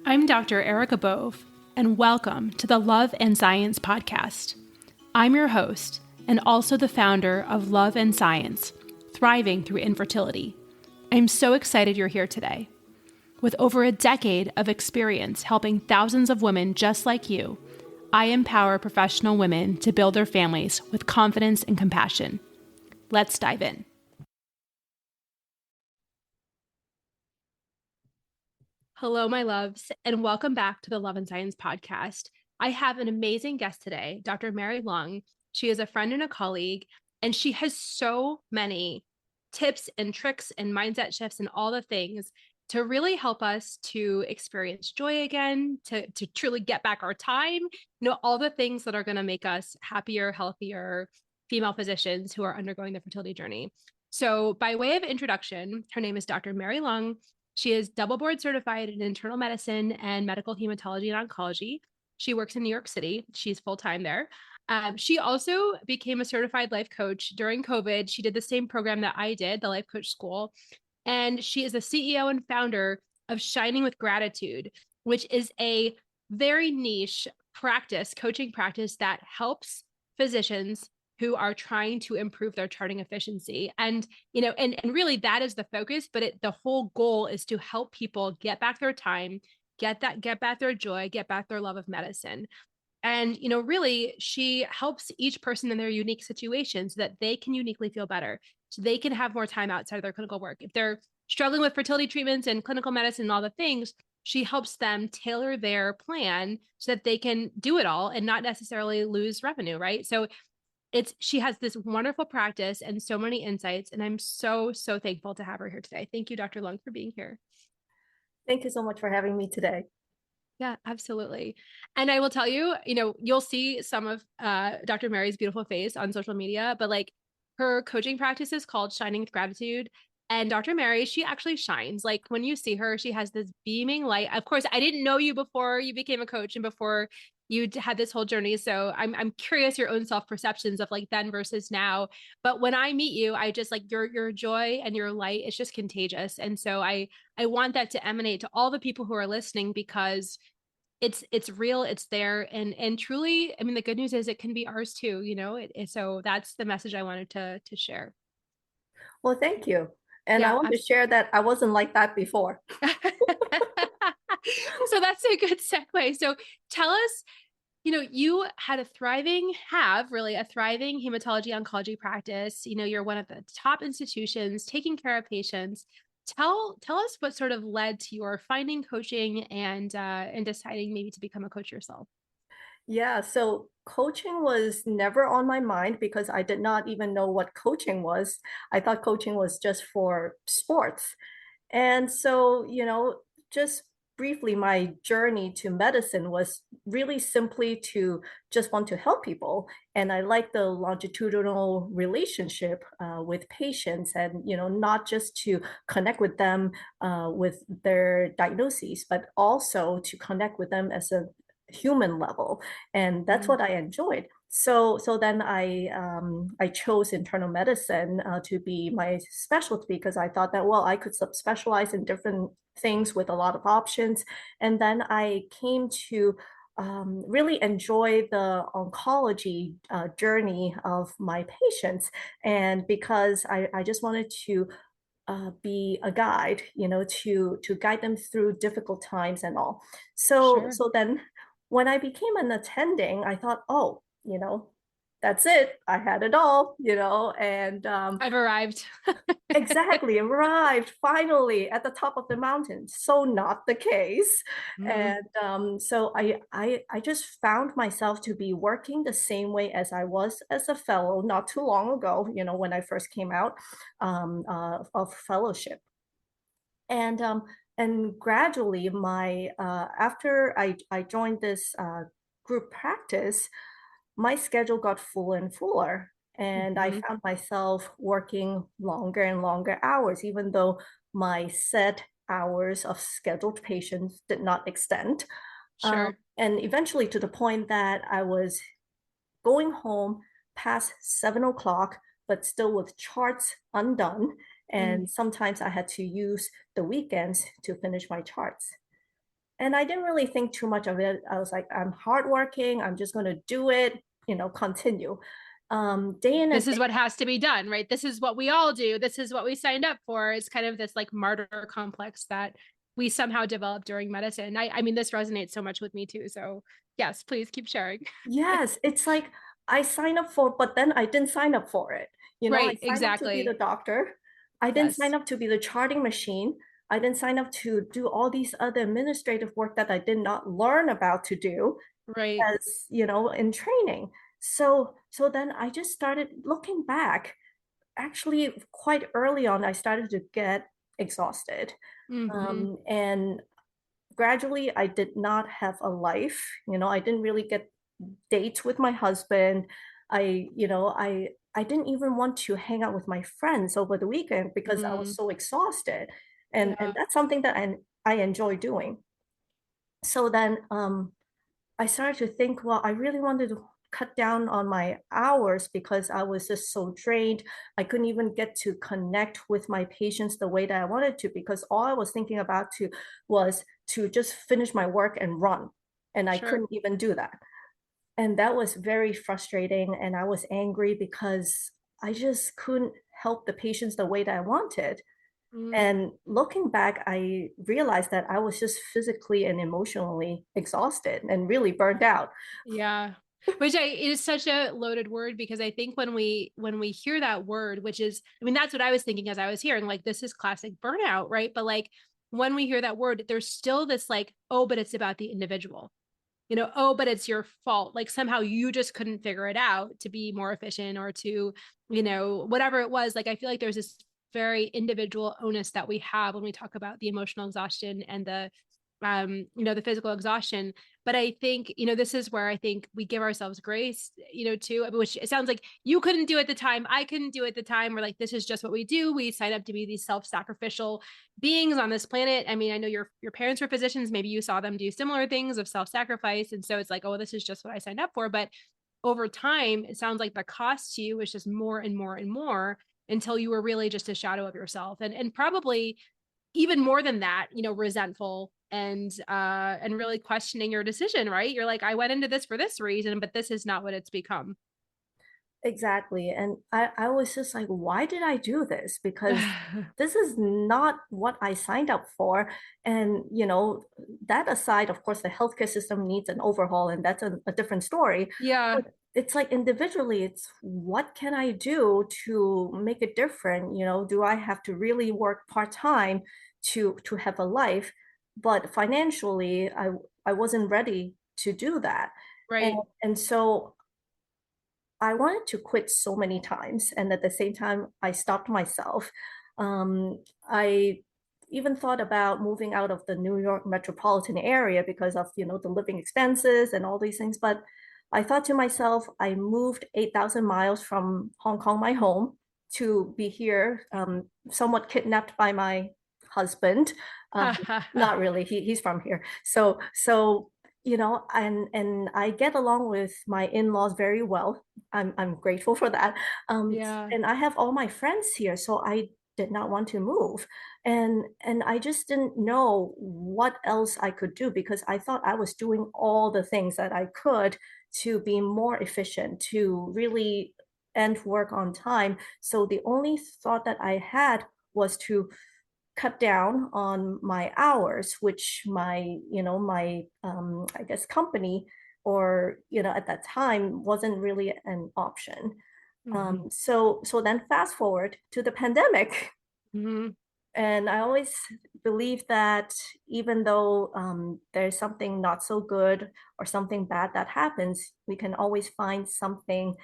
I'm Dr. Erica Bove, and welcome to the Love and Science podcast. I'm your host, and also the founder of Love and Science, Thriving Through Infertility. I'm so excited you're here today. With over a decade of experience helping thousands of women just like you, I empower professional women to build their families with confidence and compassion. Let's dive in. Hello, my loves, and welcome back to the Love and Science podcast. I have an amazing guest today, Dr. Mary Leung. She is a friend and a colleague, and she has so many tips and tricks and mindset shifts and all the things to really help us to experience joy again, to truly get back our time, all the things that are going to make us happier, healthier female physicians who are undergoing the fertility journey. So by way of introduction, her name is Dr. Mary Leung. She is double board certified in internal medicine and medical hematology and oncology. She works in New York City. She's full-time there. She also became a certified life coach during COVID. She did the same program that I did, the Life Coach School. And she is the CEO and founder of Shining with Gratitude, which is a very niche practice, coaching practice that helps physicians who are trying to improve their charting efficiency. And, and really that is the focus, but the whole goal is to help people get back their time, get back their joy, get back their love of medicine. And, really she helps each person in their unique situation so that they can uniquely feel better, so they can have more time outside of their clinical work. If they're struggling with fertility treatments and clinical medicine and all the things, she helps them tailor their plan so that they can do it all and not necessarily lose revenue, right? So she has this wonderful practice and so many insights, and I'm so thankful to have her here today. Thank you, Dr. Leung, for being here. Thank you so much for having me today. Yeah, absolutely. And I will tell you, you'll see some of Dr. Mary's beautiful face on social media, but like her coaching practice is called Shining with Gratitude. And Dr. Mary, she actually shines. Like when you see her, she has this beaming light. Of course, I didn't know you before you became a coach and before you had this whole journey. So I'm curious your own self-perceptions of like then versus now. But when I meet you, I just like your joy and your light is just contagious. And so I want that to emanate to all the people who are listening, because it's real, it's there, and truly, I mean, the good news is it can be ours too, so that's the message I wanted to share. Well, thank you. And I Yeah, want to share that I wasn't like that before. So that's a good segue. So tell us, you have really a thriving hematology oncology practice. You're one of the top institutions taking care of patients. Tell us what sort of led to your finding coaching and deciding maybe to become a coach yourself. Yeah, so coaching was never on my mind because I did not even know what coaching was. I thought coaching was just for sports. And so, just briefly, my journey to medicine was really simply to just want to help people. And I like the longitudinal relationship with patients and, not just to connect with them with their diagnoses, but also to connect with them as a human level. And that's what I enjoyed. So then I chose internal medicine to be my specialty because I thought that, well, I could subspecialize in different things with a lot of options. And then I came to really enjoy the oncology journey of my patients. And because I just wanted to be a guide, to guide them through difficult times and all. So Sure. so then when I became an attending, I thought, oh, that's it. I had it all, and I've arrived. exactly arrived finally at the top of the mountain. So not the case. Mm, And so I just found myself to be working the same way as I was as a fellow not too long ago, when I first came out of fellowship. And gradually my after I joined this group practice, my schedule got fuller and fuller. And I mhm. found myself working longer and longer hours, even though my set hours of scheduled patients did not extend. Sure. And eventually to the point that I was going home past 7 o'clock, but still with charts undone. Mm. And sometimes I had to use the weekends to finish my charts. And I didn't really think too much of it. I was like, I'm hardworking. I'm just going to do it, continue. Day in and This is what has to be done, right? This is what we all do. This is what we signed up for. It's kind of this like martyr complex that we somehow developed during medicine. I mean, this resonates so much with me too. So yes, please keep sharing. yes, it's like I signed up for, but then I didn't sign up for it. I Right, signed up to be the exactly. doctor. I didn't sign Yes, up to be the charting machine. I didn't sign up to do all these other administrative work that I did not learn about to do right. as, in training. So then I just started looking back. Actually, quite early on, I started to get exhausted. Mm-hmm. And gradually, I did not have a life. I didn't really get dates with my husband. I didn't even want to hang out with my friends over the weekend because I was Mm, so exhausted. And yeah, that's something that I enjoy doing. So then I started to think, well, I really wanted to cut down on my hours because I was just so drained. I couldn't even get to connect with my patients the way that I wanted to because all I was thinking about was to just finish my work and run. And I sure. couldn't even do that. And that was very frustrating. And I was angry because I just couldn't help the patients the way that I wanted. Mm, And looking back, I realized that I was just physically and emotionally exhausted and really burnt out. yeah. It is such a loaded word because I think when we hear that word, which is, I mean, that's what I was thinking as I was hearing, like, this is classic burnout, right? But like when we hear that word, there's still this like, oh, but it's about the individual. Oh, but it's your fault. Like somehow you just couldn't figure it out to be more efficient or to, whatever it was. Like I feel like there's this very individual onus that we have when we talk about the emotional exhaustion and the physical exhaustion. But I think, this is where I think we give ourselves grace, too, which it sounds like you couldn't do at the time. I couldn't do at the time. We're like, this is just what we do. We sign up to be these self-sacrificial beings on this planet. I mean, I know your parents were physicians. Maybe you saw them do similar things of self-sacrifice. And so it's like, oh, this is just what I signed up for. But over time, it sounds like the cost to you is just more and more and more until you were really just a shadow of yourself. And probably even more than that, resentful and really questioning your decision, right? You're like, I went into this for this reason, but this is not what it's become. Exactly. And I was just like, why did I do this? Because this is not what I signed up for. And, that aside, of course, the healthcare system needs an overhaul, and that's a different story. Yeah, But it's like individually, it's what can I do to make it different? Do I have to really work part-time to have a life? But financially, I wasn't ready to do that. And right. and so I wanted to quit so many times, and at the same time, I stopped myself. I even thought about moving out of the New York metropolitan area because of, the living expenses and all these things. But I thought to myself, I moved 8,000 miles from Hong Kong, my home, to be here, somewhat kidnapped by my husband. Um, Not really. He's from here. So and I get along with my in-laws very well. I'm grateful for that. Yeah, And I have all my friends here, so I did not want to move. And I just didn't know what else I could do because I thought I was doing all the things that I could to be more efficient, to really end work on time. So the only thought that I had was to cut down on my hours, which my I guess company or at that time wasn't really an option. hmm So then fast forward to the pandemic, hmm and I always believe that even though there's something not so good or something bad that happens, we can always find something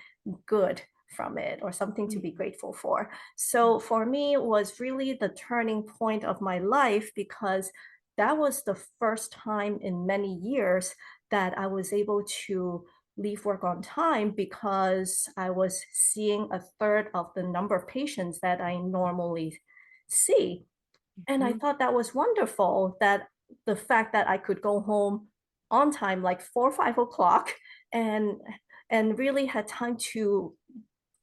good from it or something to be grateful for. So for me, it was really the turning point of my life because that was the first time in many years that I was able to leave work on time because I was seeing a third of the number of patients that I normally see. And I hmm thought that was wonderful that the fact that I could go home on time, like 4 or 5 o'clock, and really had time to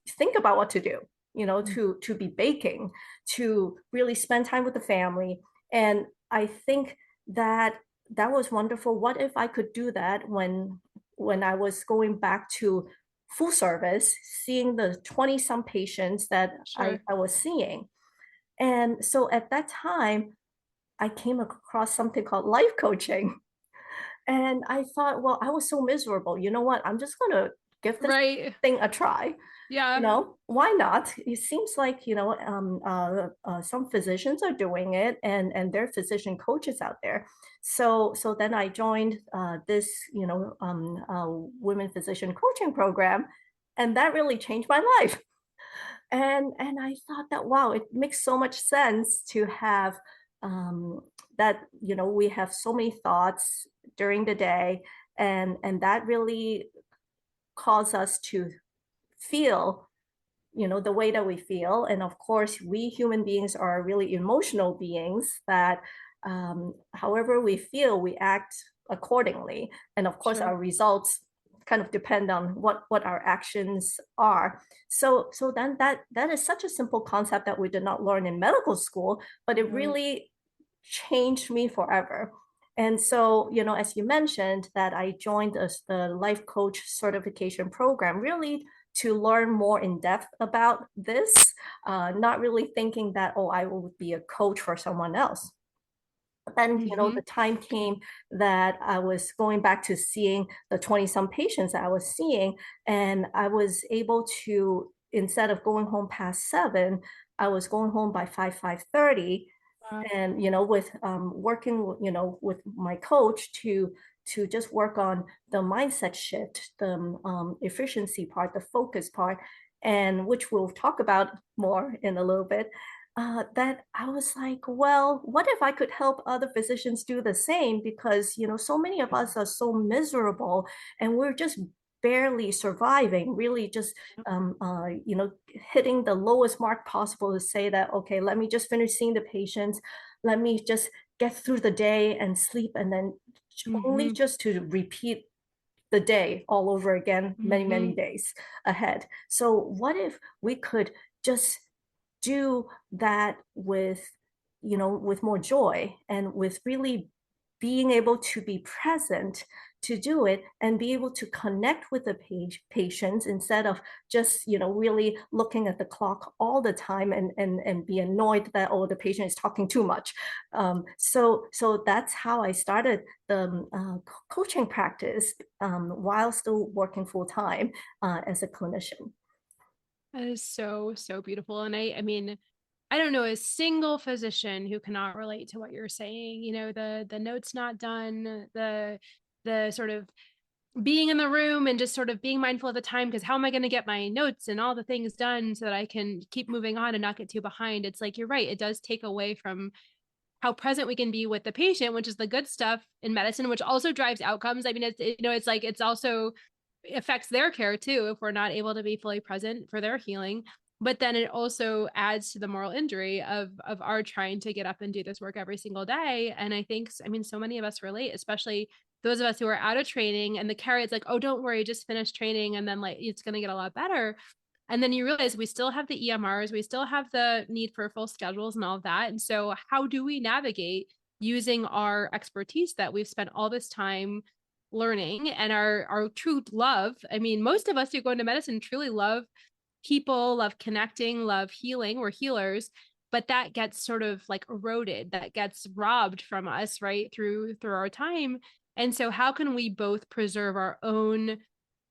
think about what to do, to be baking, to really spend time with the family. And I think that that was wonderful. What if I could do that when I was going back to full service, seeing the 20 some patients that Sure. I was seeing. And so at that time, I came across something called life coaching. And I thought, well, I was so miserable. You know what? I'm just going to give this Right. thing a try. You Yeah. know, why not? It seems like, some physicians are doing it, and there are physician coaches out there. So then I joined this, women physician coaching program, and that really changed my life. And I thought that, wow, it makes so much sense to have that, we have so many thoughts during the day, and that really cause us to feel, the way that we feel. And of course, we human beings are really emotional beings that, however we feel, we act accordingly. And of course, Sure. our results kind of depend on what our actions are. So then that is such a simple concept that we did not learn in medical school, but it Right. really changed me forever. And so, as you mentioned, that I joined the life coach certification program really to learn more in depth about this, not really thinking that, oh, I will be a coach for someone else. But then, Mm-hmm. the time came that I was going back to seeing the 20 some patients that I was seeing, and I was able to, instead of going home past 7, I was going home by 5:30, Wow. and with working with my coach to just work on the mindset shift, the efficiency part, the focus part, and which we'll talk about more in a little bit. That I was like, well, what if I could help other physicians do the same? Because so many of us are so miserable, and we're just barely surviving, really just hitting the lowest mark possible to say that, okay, let me just finish seeing the patients, let me just get through the day and sleep, and then only Mm-hmm. just to repeat the day all over again many, Mm-hmm. many days ahead. So what if we could just do that with, with more joy, and with really being able to be present to do it, and be able to connect with the patients, instead of just, really looking at the clock all the time, and be annoyed that, oh, the patient is talking too much. So that's how I started the coaching practice, while still working full time as a clinician. That is so, so beautiful. And I mean, I don't know a single physician who cannot relate to what you're saying. The notes not done, the sort of being in the room and just sort of being mindful of the time, because how am I going to get my notes and all the things done so that I can keep moving on and not get too behind? It's like, you're right. It does take away from how present we can be with the patient, which is the good stuff in medicine, which also drives outcomes. I mean, it's like, it's also affects their care too if we're not able to be fully present for their healing. But then it also adds to the moral injury of our trying to get up and do this work every single day. And I think, I mean, so many of us relate, especially those of us who are out of training, and the carry, it's like, oh, don't worry, just finish training and then like it's going to get a lot better. And then you realize we still have the EMRs, we still have the need for full schedules and all of that. And so, how do we navigate using our expertise that we've spent all this time learning, and our true love? I mean, most of us who go into medicine truly love people, love connecting, love healing. We're healers, but that gets sort of like eroded, that gets robbed from us, right? Through our time. And so, how can we both preserve our own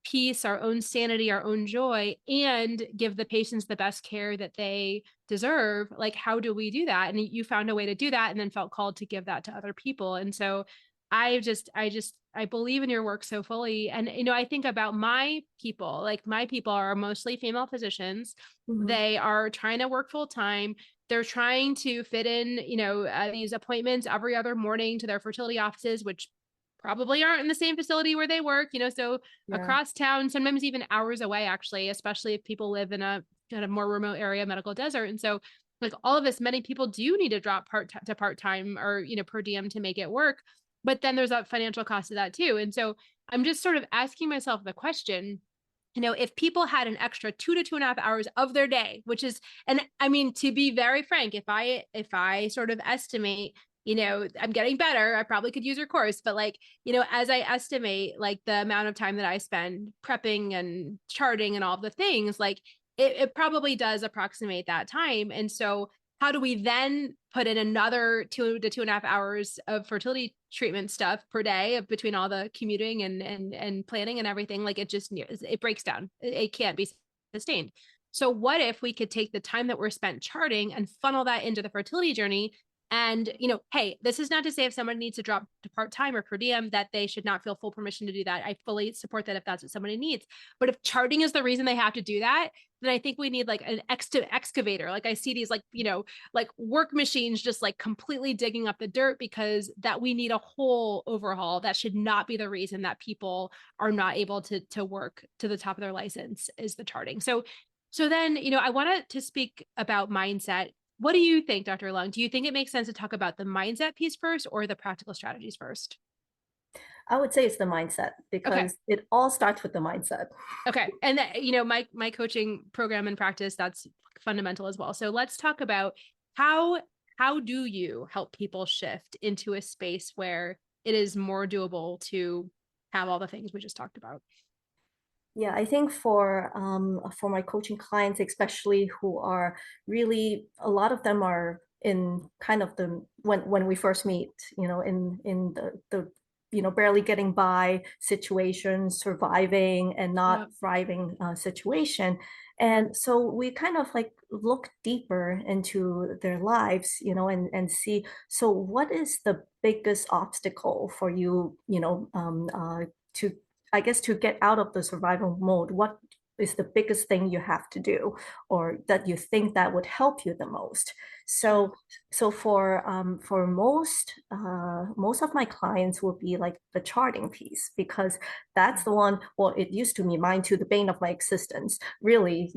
peace, our own sanity, our own joy, and give the patients the best care that they deserve? Like, how do we do that? And you found a way to do that and then felt called to give that to other people. And so I believe in your work so fully. And, I think about my people, like my people are mostly female physicians. Mhm. They are trying to work full time. They're trying to fit in, these appointments every other morning to their fertility offices, which probably aren't in the same facility where they work, so Yeah. across town, sometimes even hours away, actually, especially if people live in a kind of more remote area, medical desert. And so, like all of us, many people do need to drop part time or, per diem to make it work. But then there's a financial cost of that too. And so I'm just sort of asking myself the question, if people had an extra 2 to 2.5 hours of their day, which is, and I mean, to be very frank, if I sort of estimate I'm getting better. I probably could use your course, but like, as I estimate like the amount of time that I spend prepping and charting and all the things, like it probably does approximate that time. And so how do we then put in another 2 to 2.5 hours of fertility treatment stuff per day of between all the commuting and planning and everything? Like it breaks down. It can't be sustained. So what if we could take the time that we're spent charting and funnel that into the fertility journey? And, hey, this is not to say if someone needs to drop to part-time or per diem that they should not feel full permission to do that. I fully support that if that's what somebody needs. But if charting is the reason they have to do that, then I think we need like an excavator. Like I see these like work machines just like completely digging up the dirt, because that we need a whole overhaul. That should not be the reason that people are not able to work to the top of their license, is the charting. So then, I wanted to speak about mindset. What do you think, Dr. Leung? Do you think it makes sense to talk about the mindset piece first or the practical strategies first? I would say it's the mindset, Okay. because it all starts with the mindset. Okay. And that, my coaching program and practice, that's fundamental as well. So let's talk about how how do you help people shift into a space where it is more doable to have all the things we just talked about? Yeah, I think for my coaching clients, especially who are really, a lot of them are in kind of the when we first meet, in the barely getting by situation, surviving and not Yeah. thriving situation. And so we kind of like look deeper into their lives, and see, so what is the biggest obstacle for you, to, I guess, to get out of the survival mode. What is the biggest thing you have to do, or that you think that would help you the most? Sure. So for most of my clients will be like the charting piece, because that's the one. Well, it used to be mine, to the bane of my existence. Really,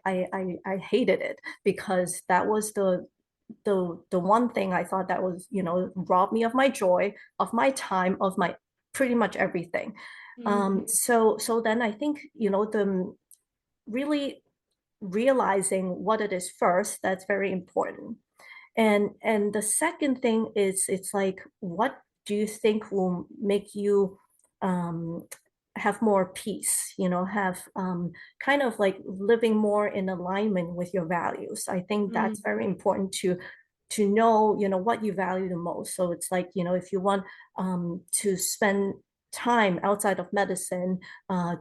I hated it, because that was the one thing I thought that was, robbed me of my joy, of my time, of my pretty much everything. Mm-hmm. So then I think, the really realizing what it is first, that's very important. And the second thing is, it's like, what do you think will make you um have more peace, have kind of like living more in alignment with your values. I think Mm-hmm. that's very important to know, what you value the most. So it's like, if you want to spend time outside of medicine,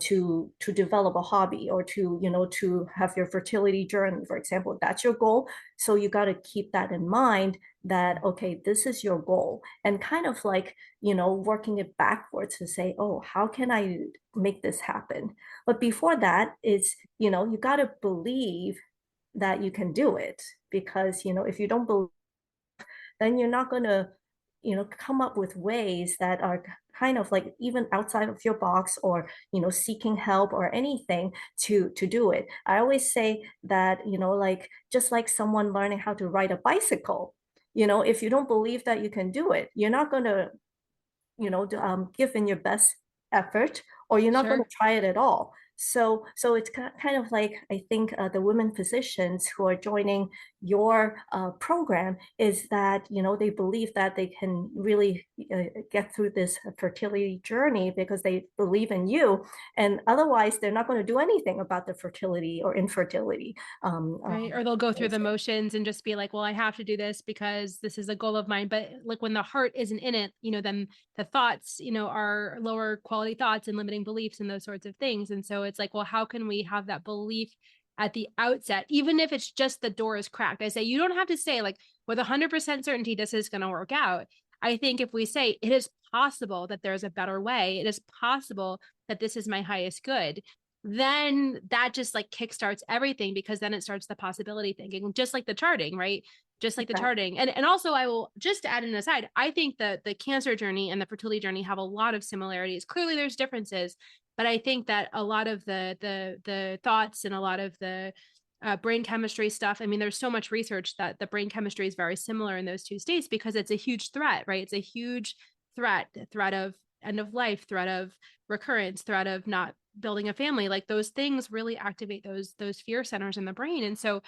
to develop a hobby, or to have your fertility journey, for example, that's your goal. So you got to keep that in mind, that okay, this is your goal, and kind of like, working it backwards to say, oh, how can I make this happen? But before that, it's, you got to believe that you can do it, because if you don't believe, then you're not going to, come up with ways that are kind of like even outside of your box, or seeking help or anything to do it. I always say that, like, just like someone learning how to ride a bicycle, if you don't believe that you can do it, you're not going to, give in your best effort, or you're not going Sure. to try it at all. So it's kind of like, I think, the women physicians who are joining your program, is that, they believe that they can really get through this fertility journey because they believe in you, and otherwise they're not going to do anything about the fertility or infertility. Right. Or they'll go through the motions and just be like, well, I have to do this because this is a goal of mine. But like when the heart isn't in it, then the thoughts, are lower quality thoughts and limiting beliefs and those sorts of things. And so it's like, well, how can we have that belief at the outset, even if it's just the door is cracked? I say, you don't have to say like with 100% certainty, this is going to work out. I think if we say it is possible that there's a better way, it is possible that this is my highest good, then that just like kickstarts everything, because then it starts the possibility thinking, just like the charting, right? Just like the Exactly. charting. And also I will just add an aside. I think that the cancer journey and the fertility journey have a lot of similarities. Clearly there's differences, but I think that a lot of the thoughts and a lot of the brain chemistry stuff. I mean, there's so much research that the brain chemistry is very similar in those two states, because it's a huge threat, right? It's a huge threat of end of life, threat of recurrence, threat of not building a family. Like those things really activate those fear centers in the brain. And so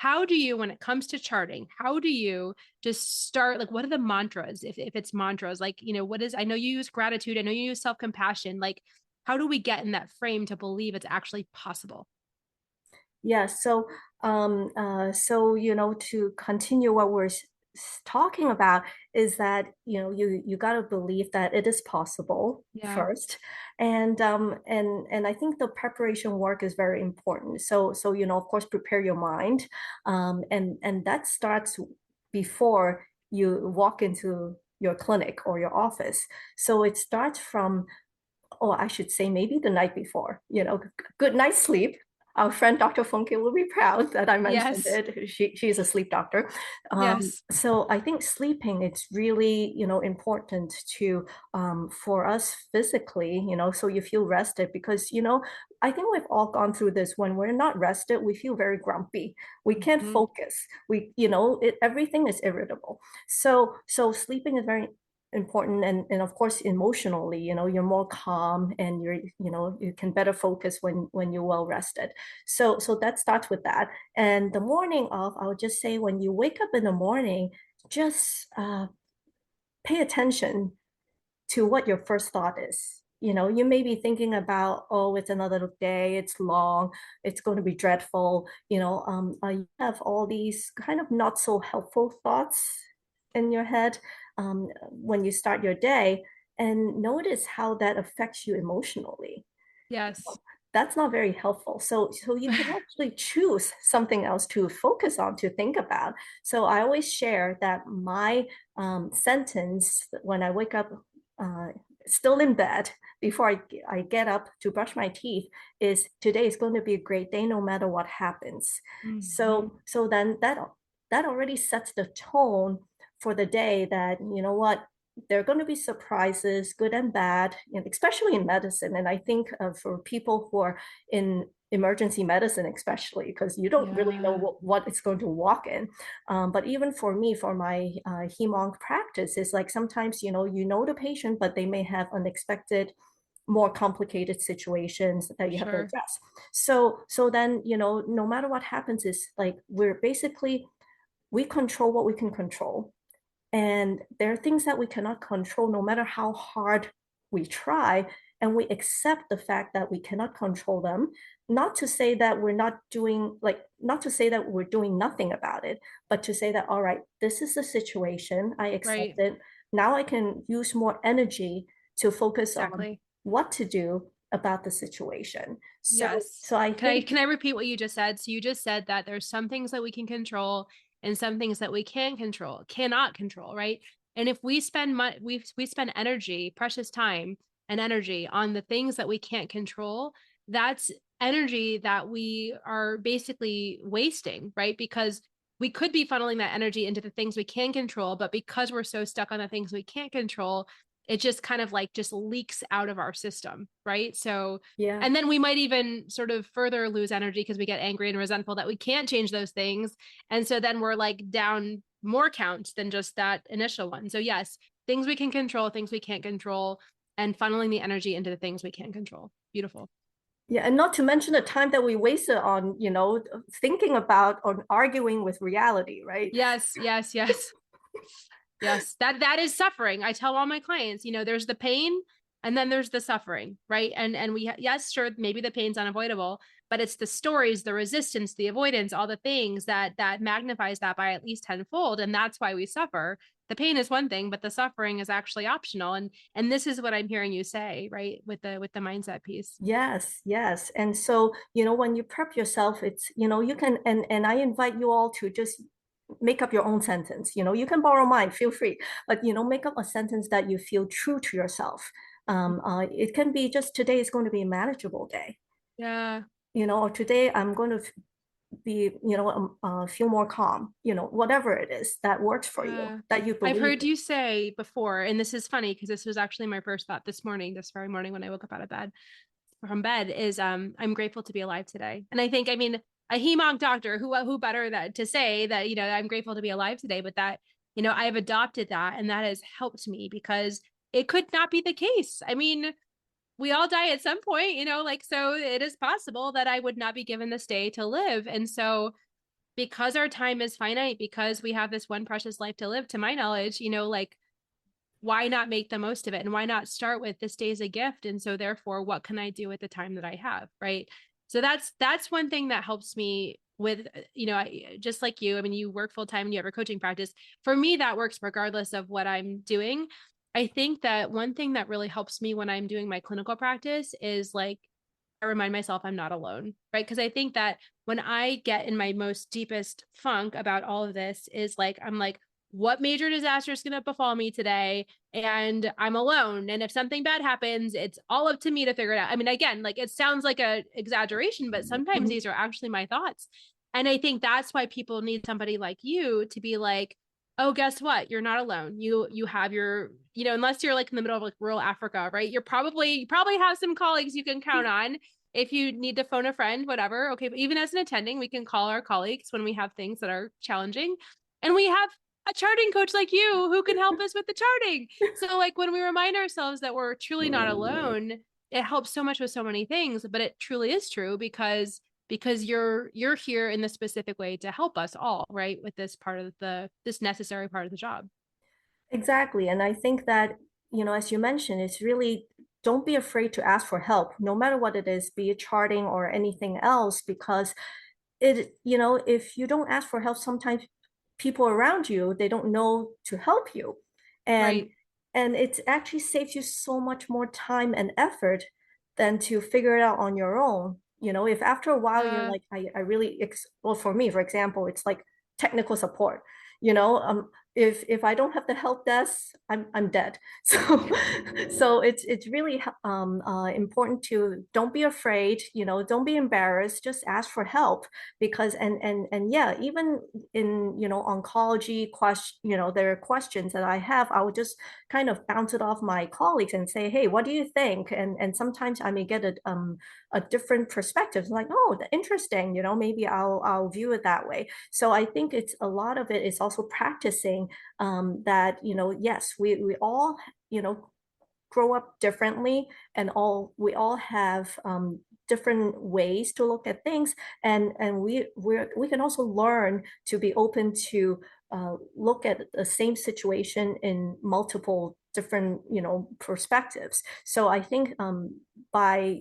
how do you, when it comes to charting, how do you just start, like, what are the mantras? If it's mantras, like, what is, I know you use gratitude, I know you use self-compassion, like, how do we get in that frame to believe it's actually possible? Yeah, to continue what we're talking about is that you got to believe that it is possible Yeah. first, and I think the preparation work is very important. So of course, prepare your mind, and that starts before you walk into your clinic or your office. So it starts from, or I should say maybe the night before, good night's sleep. Our friend Dr. Funke will be proud that I mentioned Yes. it. She's a sleep doctor. Yes. So I think sleeping, it's really, important to, for us physically, so you feel rested because, I think we've all gone through this. When we're not rested, we feel very grumpy. We can't Mhm. focus. Everything is irritable. So sleeping is very important, and of course emotionally, you're more calm, and you can better focus when you're well rested. So that starts with that. And the morning of, I would just say, when you wake up in the morning, just pay attention to what your first thought is. You may be thinking about, oh, it's another day, it's long, it's going to be dreadful. You have all these kind of not so helpful thoughts in your head when you start your day, and notice how that affects you emotionally. Yes. That's not very helpful. So you can actually choose something else to focus on, to think about. So I always share that my sentence when I wake up, uh, still in bed, before I get up to brush my teeth, is today is going to be a great day no matter what happens. Mhm. So then that already sets the tone for the day, that there are going to be surprises, good and bad, especially in medicine. And I think for people who are in emergency medicine, especially, because you don't really know Yeah. what it's going to walk in. But even for me, for my hemonc practice, it's like sometimes, the patient, but they may have unexpected, more complicated situations that you have to Sure. address. So then, no matter what happens, is like we control what we can control, and there are things that we cannot control, no matter how hard we try. And we accept the fact that we cannot control them. Not to say that we're not doing, like, not to say that we're doing nothing about it, but to say that, all right, this is the situation. I accept Right. it. Now I can use more energy to focus on Exactly. what to do about the situation. So, Yes. so I Can I think, can I repeat what you just said? So you just said that there's some things that we can control and some things that we can control, cannot control, right? And if we spend we spend energy, precious time and energy on the things that we can't control, that's energy that we are basically wasting, right? Because we could be funneling that energy into the things we can control, but because we're so stuck on the things we can't control, it just kind of like just leaks out of our system, right? So yeah. and then we might even sort of further lose energy because we get angry and resentful that we can't change those things. And so then we're like down more counts than just that initial one. So, yes, things we can control, things we can't control, and funneling the energy into the things we can control. Beautiful. Yeah, and not to mention the time that we wasted on, thinking about or arguing with reality, right? Yes, yes, yes. Yes, that is suffering. I tell all my clients, there's the pain and then there's the suffering, right? And we yes, sure, maybe the pain's unavoidable, but it's the stories, the resistance, the avoidance, all the things that magnifies that by at least tenfold, and that's why we suffer. The pain is one thing, but the suffering is actually optional. And this is what I'm hearing you say, right? With the mindset piece. Yes, yes. And so, when you prep yourself, it's, you can, and I invite you all to just make up your own sentence. You can borrow mine, feel free, but, make up a sentence that you feel true to yourself. It can be just, today is going to be a manageable day, Yeah. or today I'm going to be, feel more calm, whatever it is that works for you, Yeah. that you I've believe heard in. you say before, and this is funny because this was actually my first thought this morning, this very morning when I woke up out of bed from bed is I'm grateful to be alive today. And I think, I mean, a hemonc doctor, who better that to say that, I'm grateful to be alive today, but that, I have adopted that and that has helped me because it could not be the case. I mean, we all die at some point, like so it is possible that I would not be given this day to live. And so because our time is finite, because we have this one precious life to live, to my knowledge, like, why not make the most of it? And why not start with this day is a gift? And so therefore, what can I do with the time that I have? Right. So that's one thing that helps me with, just like you, I mean, you work full time and you have a coaching practice. For me, that works regardless of what I'm doing. I think that one thing that really helps me when I'm doing my clinical practice is like, I remind myself I'm not alone, right? Because I think that when I get in my most deepest funk about all of this is like, I'm like, what major disaster is going to befall me today? And I'm alone. And if something bad happens, it's all up to me to figure it out. I mean, again, like it sounds like a exaggeration, but sometimes Mhm. these are actually my thoughts. And I think that's why people need somebody like you to be like, oh, guess what? You're not alone. You have your, unless you're like in the middle of like rural Africa, right? You probably have some colleagues you can count on if you need to phone a friend, whatever. Okay. But even as an attending, we can call our colleagues when we have things that are challenging. And we have a charting coach like you who can help us with the charting. So like when we remind ourselves that we're truly not alone, it helps so much with so many things, but it truly is true because you're here in the specific way to help us all, right? With this part of this necessary part of the job. Exactly. And I think that, as you mentioned, it's really don't be afraid to ask for help, no matter what it is, be it charting or anything else, because if you don't ask for help, sometimes people around you, they don't know to help you. And Right. and it actually saves you so much more time and effort than to figure it out on your own. If after a while you're Yeah. like, I really, well, for me, for example, it's like technical support. You know, um, if I don't have the help desk, I'm dead. So so it's really important to don't be afraid. Don't be embarrassed. Just ask for help because and yeah, even in oncology question, there are questions that I have. I would just kind of bounce it off my colleagues and say, hey, what do you think? And sometimes I may get a different perspective, like, oh, interesting. Maybe I'll view it that way. So I think it's a lot of it is also practicing that yes, we all grow up differently, and we all have different ways to look at things, and we can also learn to be open to look at the same situation in multiple different perspectives. So I think by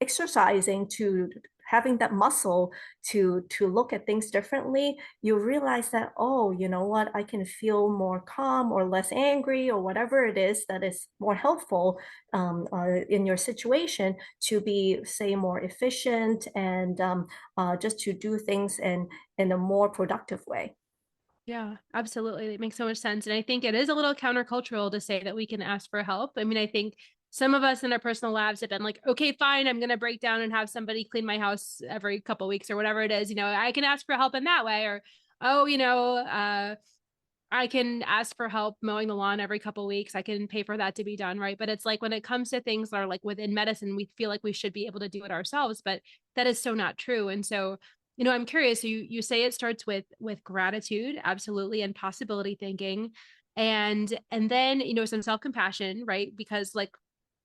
exercising to having that muscle to look at things differently, you realize that, oh, you know what, I can feel more calm or less angry or whatever it is that is more helpful in your situation to be, say, more efficient and just to do things in a more productive way. Yeah, absolutely. It makes so much sense. And I think it is a little countercultural to say that we can ask for help. I mean, I think some of us in our personal lives have been like, okay, fine, I'm going to break down and have somebody clean my house every couple weeks or whatever it is. I can ask for help in that way. Or, oh, I can ask for help mowing the lawn every couple weeks. I can pay for that to be done. Right. But it's like when it comes to things that are like within medicine, we feel like we should be able to do it ourselves, but that is so not true. And so, I'm curious, you say it starts with gratitude, absolutely, and possibility thinking. And then, some self-compassion, right? Because like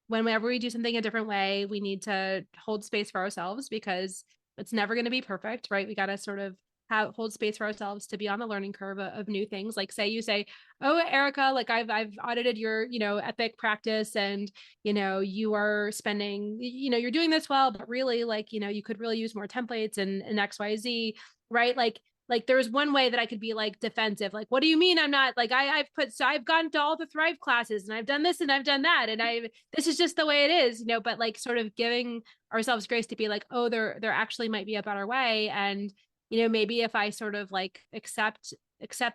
whenever we do something a different way, we need to hold space for ourselves because it's never going to be perfect, right? We got to sort of hold space for ourselves to be on the learning curve of new things. Like say you say, oh, Erica, like I've audited your, epic practice and, you are spending, you're doing this well, but really like, you could really use more templates and XYZ, right? Like there's one way that I could be like defensive. Like, what do you mean I'm not like I've gone to all the Thrive classes and I've done this and I've done that. And this is just the way it is, but like sort of giving ourselves grace to be like, oh, there actually might be a better way. And, maybe if I sort of like accept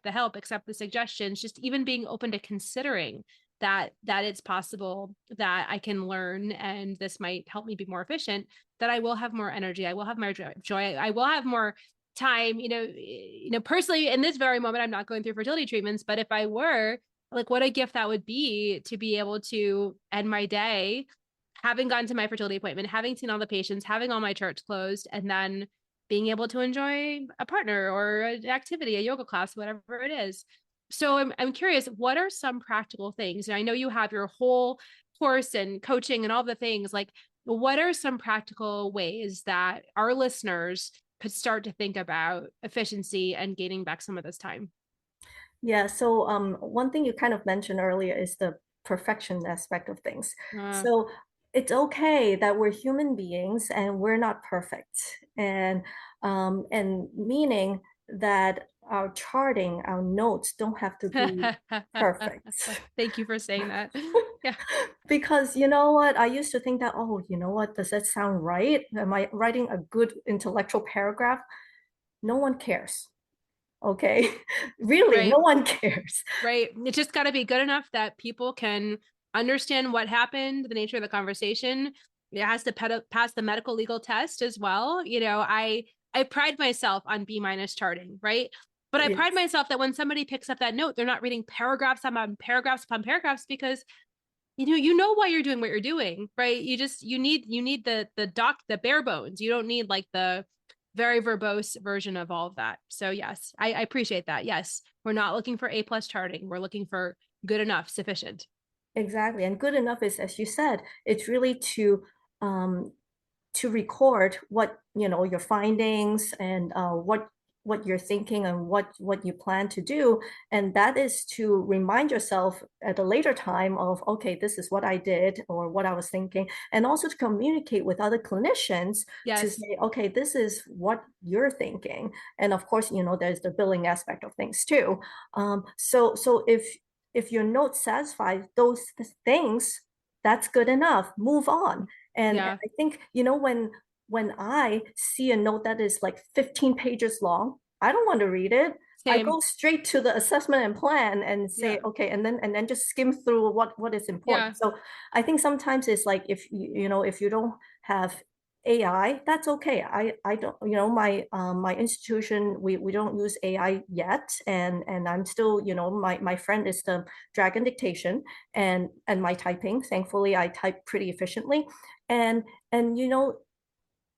the help, accept the suggestions, just even being open to considering that it's possible that I can learn and this might help me be more efficient, that I will have more energy. I will have more joy. I will have more time, personally in this very moment, I'm not going through fertility treatments, but if I were, like what a gift that would be to be able to end my day having gone to my fertility appointment, having seen all the patients, having all my charts closed, and then being able to enjoy a partner or an activity, a yoga class, whatever it is. So I'm curious, what are some practical things? And I know you have your whole course and coaching and all the things, like what are some practical ways that our listeners start to think about efficiency and gaining back some of this time? Yeah, so one thing you kind of mentioned earlier is the perfection aspect of things. Uh, So it's okay that we're human beings and we're not perfect, and meaning that our charting, our notes don't have to be perfect. Thank you for saying that. Yeah. Because you know what, I used to think that, oh, you know what, does that sound right? Am I writing a good intellectual paragraph? No one cares. Okay. Really, Right. no one cares. Right. It's just got to be good enough that people can understand what happened, the nature of the conversation. It has to pass the medical legal test as well. I pride myself on B- charting, right? But I pride Yes, myself that when somebody picks up that note, they're not reading paragraphs upon paragraphs upon paragraphs because you know why you're doing what you're doing, right? You need the bare bones. You don't need like the very verbose version of all of that. So yes, I appreciate that. Yes, we're not looking for A+ charting. We're looking for good enough, sufficient. exactly. And good enough is, as you said, it's really um, to record what your findings and what you're thinking and what you plan to do, and that is to remind yourself at a later time of, okay, this is what I did or what I was thinking, and also to communicate with other clinicians to Yes. say, okay, this is what you're thinking. And of course, there's the billing aspect of things too. So if your note satisfies those things, that's good enough, move on. And Yeah. I think, when I see a note that is like 15 pages long, I don't want to read it. I Same. go straight to the assessment and plan and Yeah. say, okay, and then just skim through what is Yeah. important. So I think sometimes it's like, if you don't have AI, that's okay. I don't, my institution, we don't use AI yet, and I'm still, my friend is the dragon dictation and my typing. Thankfully, I type pretty efficiently, and and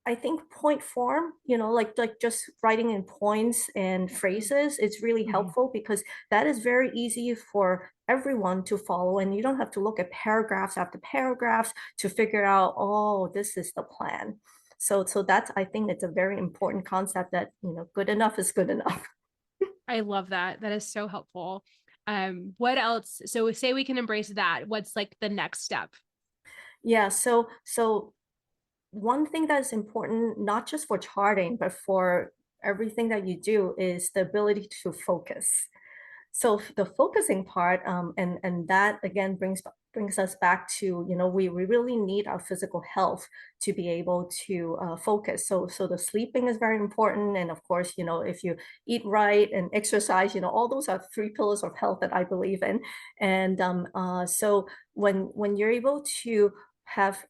I think point form, like just writing in points and phrases, it's really Mm-hmm. helpful because that is very easy for everyone to follow, and you don't have to look at paragraphs after paragraphs to figure out, oh, this is the plan. So that's, I think it's a very important concept that, good enough is good enough. I love that. That is so helpful. What else? So say we can embrace that. What's like the next step? Yeah, so one thing that's important, not just for charting, but for everything that you do, is the ability to focus. So the focusing part, and that again brings us back to, we really need our physical health to be able to focus. So the sleeping is very important, and of course, if you eat right and exercise, all those are three pillars of health that I believe in. And so when you're able to have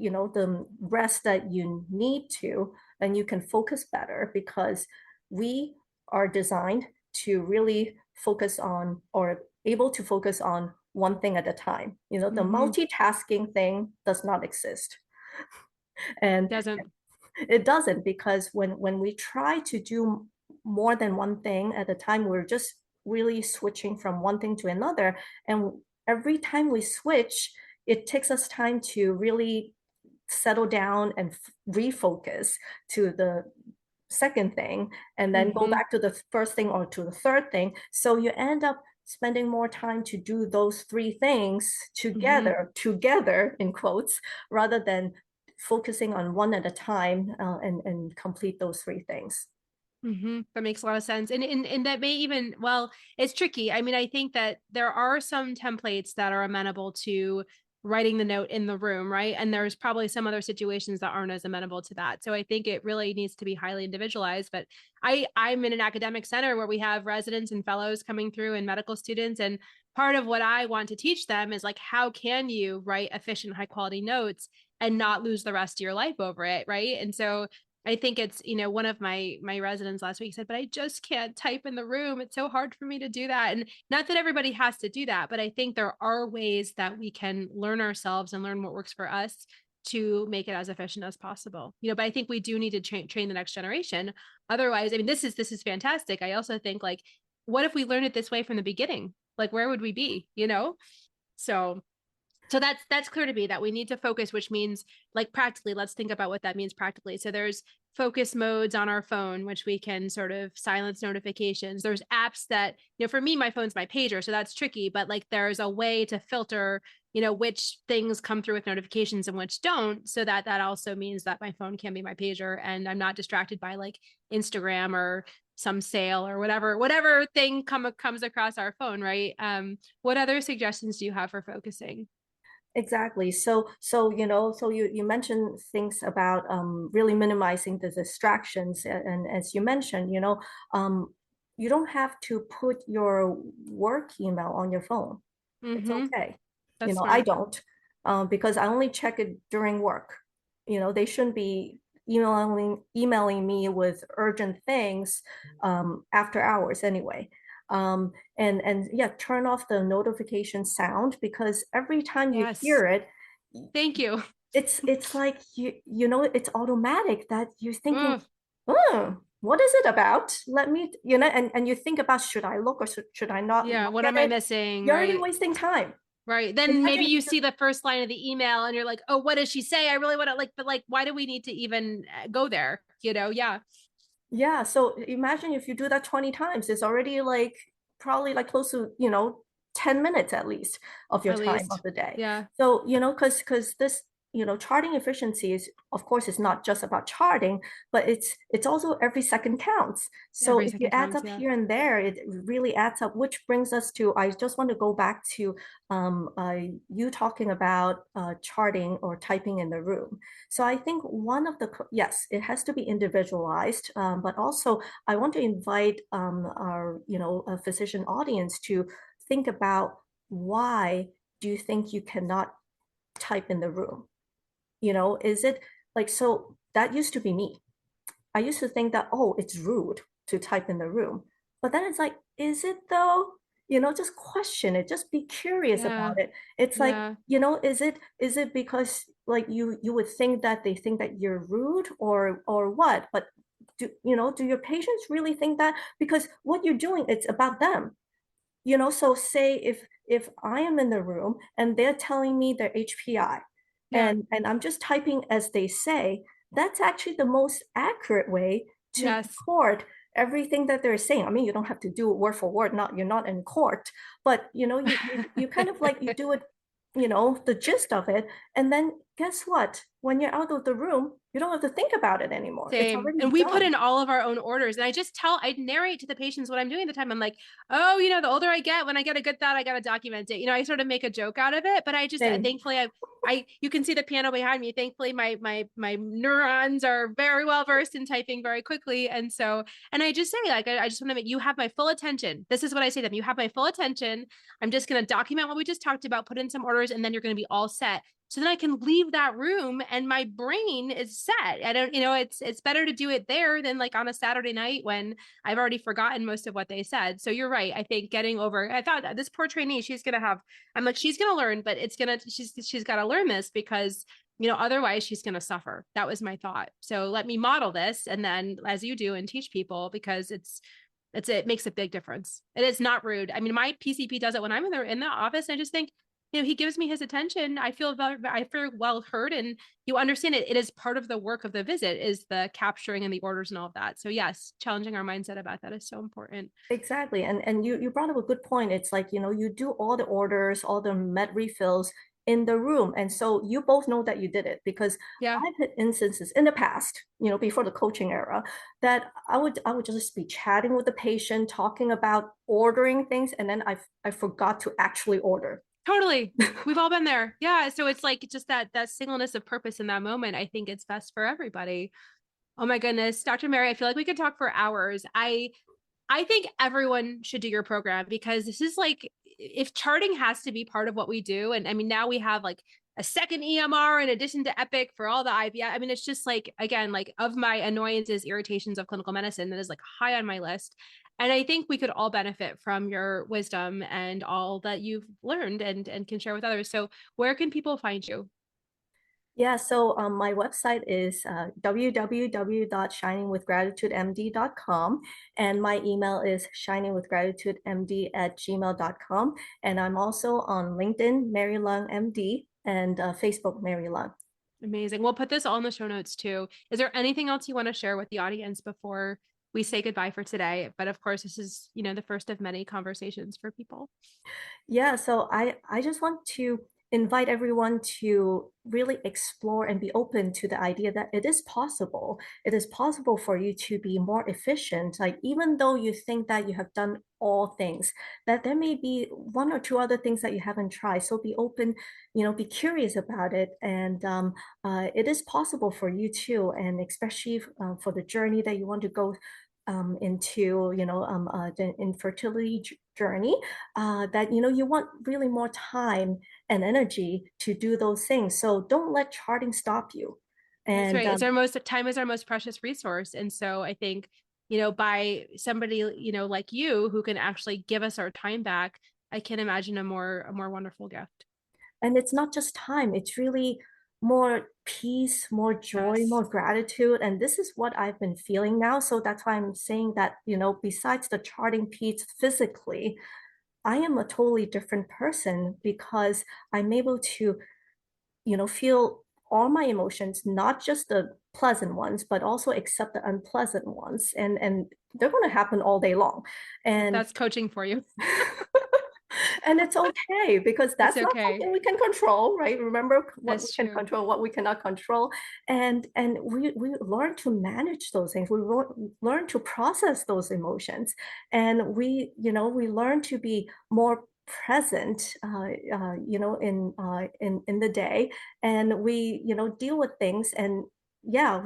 the rest that you need to, then you can focus better, because we are designed to really focus on, or able to focus on, one thing at a time. The Mm-hmm. multitasking thing does not exist. And Doesn't. it doesn't, because when we try to do more than one thing at a time, we're just really switching from one thing to another. And every time we switch, it takes us time to really settle down and refocus to the second thing, and then go Mm-hmm. back to the first thing or to the third thing. So you end up spending more time to do those three things Mm-hmm. together in quotes, rather than focusing on one at a time, and complete those three things. Mm-hmm. That makes a lot of sense. And that may even, well, it's tricky. I mean, I think that there are some templates that are amenable to writing the note in the room, right? And there's probably some other situations that aren't as amenable to that. So I think it really needs to be highly individualized. But I'm in an academic center where we have residents and fellows coming through and medical students. And part of what I want to teach them is like, how can you write efficient, high quality notes and not lose the rest of your life over it, right? And so I think it's, one of my residents last week said, but I just can't type in the room. It's so hard for me to do that. And not that everybody has to do that, but I think there are ways that we can learn ourselves and learn what works for us to make it as efficient as possible. But I think we do need to train the next generation. Otherwise, I mean, this is fantastic. I also think, like, what if we learned it this way from the beginning? Like, where would we be? So So that's clear to me that we need to focus, which means like practically, let's think about what that means practically. So there's focus modes on our phone, which we can sort of silence notifications. There's apps that, for me, my phone's my pager, so that's tricky, but like there's a way to filter, which things come through with notifications and which don't, so that also means that my phone can be my pager and I'm not distracted by like Instagram or some sale or whatever thing comes across our phone, right? What other suggestions do you have for focusing? Exactly. So you mentioned things about really minimizing the distractions, and as you mentioned, um, you don't have to put your work email on your phone. It's Mm-hmm. okay. That's I smart. don't, because I only check it during work. They shouldn't be emailing me with urgent things after hours anyway. And yeah, turn off the notification sound, because every time you Yes. hear it, Thank you. it's like it's automatic that you're thinking, Ugh. oh, what is it about? Let me, and you think about, should I look or should I not Yeah. look What at am I it? missing? You're already Right. wasting time. Right. Then maybe Imagine if you you see just the first line of the email and you're like, oh, what does she say? I really want to like, but like, why do we need to even go there? Yeah, Yeah, so imagine if you do that 20 times, it's already like probably like close to, 10 minutes at least of your at time of least. the day. Yeah. So, because this, charting efficiency is, of course, it's not just about charting, but it's also every second counts. So Every if you second add counts. up Yeah. here and there, it really adds up, which brings us to, I just want to go back to you talking about charting or typing in the room. So I think one of the, yes, it has to be individualized, but also I want to invite our, a physician audience to think about, why do you think you cannot type in the room? Is it like, so that used to be me. I used to think that, oh, it's rude to type in the room. But then it's like, is it though? Just question it, just be curious Yeah. about it. It's like, Yeah. is it because like you would think that they think that you're rude, or what? But do your patients really think that? Because what you're doing, it's about them. So say if I am in the room and they're telling me their HPI, Yeah. and I'm just typing as they say, that's actually the most accurate way to Yes. record everything that they're saying. I mean, you don't have to do it word for word, not, you're not in court, but you kind of like, you do it, the gist of it, and then guess what? When you're out of the room, you don't have to think about it anymore. It's Same. already And we put done. in all of our own orders. And I narrate to the patients what I'm doing at the time. I'm like, oh, the older I get, when I get a good thought, I got to document it. I sort of make a joke out of it, but I just, Same. thankfully, you can see the piano behind me. Thankfully, my neurons are very well versed in typing very quickly. And I just say, like, I just want to make, you have my full attention. This is what I say to them. You have my full attention. I'm just going to document what we just talked about, put in some orders, and then you're going to be all set. So then I can leave that room and my brain is set. I don't, it's better to do it there than like on a Saturday night when I've already forgotten most of what they said. So you're right. I think I thought this poor trainee, I'm like, she's gonna learn, but she's got to learn this because otherwise she's going to suffer. That was my thought. So let me model this, and then as you do, and teach people, because it makes a big difference. It is not rude. I mean, my PCP does it when I'm in the office. And I just think, he gives me his attention. I feel well heard, and you understand it. It is part of the work of the visit, is the capturing and the orders and all of that. So yes, challenging our mindset about that is so important. Exactly. And you brought up a good point. It's like, you do all the orders, all the med refills in the room. And so you both know that you did it, because Yeah, I've had instances in the past, before the coaching era, that I would just be chatting with the patient, talking about ordering things, and then I forgot to actually order. totally. We've all been there. Yeah. So it's like just that singleness of purpose in that moment. I think it's best for everybody. Oh my goodness, Dr. Mary, I feel like we could talk for hours. I think everyone should do your program, because this is like, if charting has to be part of what we do, and I mean, now we have like a second EMR in addition to Epic for all the IVF. I mean, it's just like, again, like, of my annoyances, irritations of clinical medicine, that is like high on my list. And I think we could all benefit from your wisdom and all that you've learned and can share with others. So where can people find you? Yeah, so my website is www.shiningwithgratitudemd.com, and my email is shiningwithgratitudemd@gmail.com. And I'm also on LinkedIn, Mary Leung MD, and Facebook, Mary Leung. Amazing. We'll put this all in the show notes too. Is there anything else you want to share with the audience before we say goodbye for today? But of course, this is, the first of many conversations for people. Yeah, so I just want to invite everyone to really explore and be open to the idea that it is possible. It is possible for you to be more efficient. Like even though you think that you have done all things, that there may be one or two other things that you haven't tried. So be open, be curious about it, and it is possible for you too. And especially for the journey that you want to go into, the infertility journey, that you want really more time and energy to do those things. So don't let charting stop you. That's And right. Time is our most precious resource. And so I think, by somebody, like you who can actually give us our time back, I can imagine a more wonderful gift. and it's not just time, it's really more peace, more joy, Yes. more gratitude. And this is what I've been feeling now. So that's why I'm saying that, besides the charting piece physically, I am a totally different person because I'm able to, feel all my emotions, not just the pleasant ones, but also accept the unpleasant ones. And they're going to happen all day long. And That's coaching for you. and it's okay because It's that's not okay. something we can control, right? Remember what we That's can true. control, what we cannot control. And we learn to manage those things. We learn to process those emotions. And we learn to be more present, in the day. And we, deal with things. And yeah,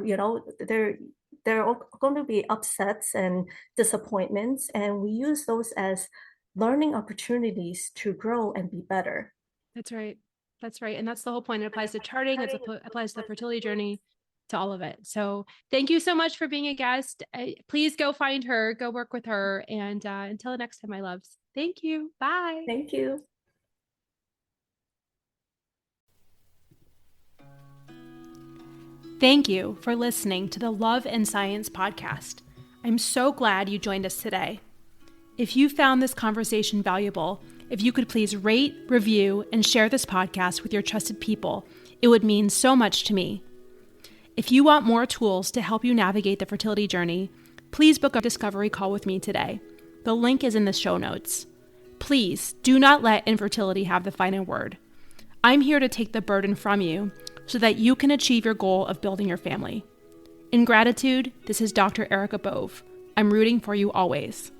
there are going to be upsets and disappointments. And we use those as learning opportunities to grow and be better. That's right. That's right. And that's the whole point. It applies to charting, applies to the fertility journey, to all of it. So thank you so much for being a guest. Please go find her, go work with her. And until the next time, my loves. Thank you. Bye. Thank you. Thank you for listening to the Love and Science podcast. I'm so glad you joined us today. If you found this conversation valuable, if you could please rate, review, and share this podcast with your trusted people, it would mean so much to me. If you want more tools to help you navigate the fertility journey, please book a discovery call with me today. The link is in the show notes. Please do not let infertility have the final word. I'm here to take the burden from you so that you can achieve your goal of building your family. In gratitude, this is Dr. Erica Bove. I'm rooting for you always.